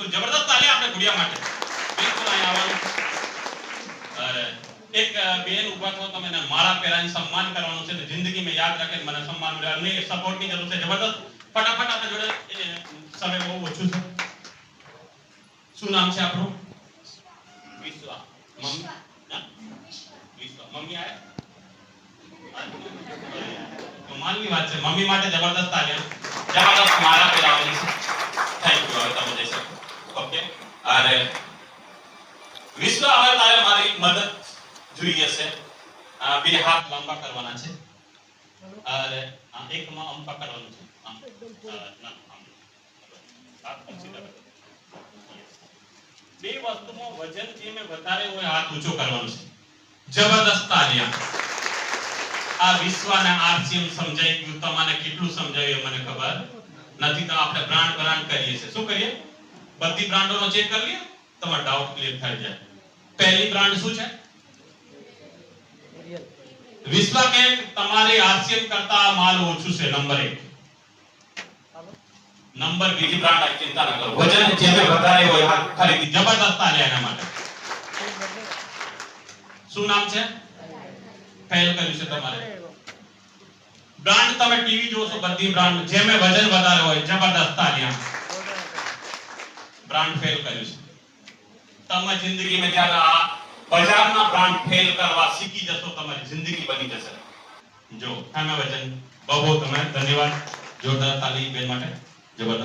બિલકુલ જબરદસ્ત તાલી આપણે ગુડિયા માટે બિલકુલ અહીં આવવાનું અરે એક બેન ઉભા થો તમે ને માળા પહેરાવીને સન્માન કરવાનું છે જિંદગીમાં યાદ રાખે મને સન્માન મળે અને સપોર્ટની જરૂર છે જબરદસ્ત ફટાફટ આપણે જોડે સમય બહુ ઓછું છે શું નામ છે આપણું વિશ્વા મમ્મી વિશ્વા મમ્મી આયા કમાલની વાત છે મમ્મી માટે જબરદસ્ત તાલી જબરદસ્ત માળા પહેરાવવાની છે થેન્ક યુ હવે તમે જઈ શકો ઓકે અરે વિશ્વ હવે તારે મારી મદદ જોઈએ છે બે હાથ લાંબા કરવાના છે અરે એકમાં આમ પકડવાનું છે બે વસ્તુમાં વજન જે મે વધારે હોય હાથ ઊંચો કરવાનો છે જબરદસ્ત તાલિયા આ વિશ્વના આરસીએમ સમજાઈ ગયું તમને કેટલું સમજાવ્યું મને ખબર નથી તો આપણે બ્રાન્ડ કરીએ છે શું કરીએ બધી બ્રાન્ડોનો ચેક કરી લઈએ તમારો ડાઉટ ક્લિયર થઈ જાય પહેલી બ્રાન્ડ શું છે વિશ્વ કે તમારી આરસીએમ કરતા માલ ઓછું છે નંબર 1 નંબર બીજી બ્રાન્ડ આ ચિંતા ન કરો વજન જે વધારે હોય આ ખરીદી જબરદસ્ત આલે એના માટે શું નામ છે ફેલ કર્યું છે તમારે બ્રાન્ડ તમે ટીવી જોશો બધી બ્રાન્ડ જે મે વજન વધારે હોય જબરદસ્ત આલિયા બ્રાન્ડ ફેલ કર્યું છે તમે જિંદગીમાં જ્યારે આ બજારના બ્રાન્ડ ફેલ કરવા શીખી જશો તમારી જિંદગી બની જશે જો અમે વજન બહુ તમે ધન્યવાદ જોરદાર તાલી બેન માટે જબરદસ્ત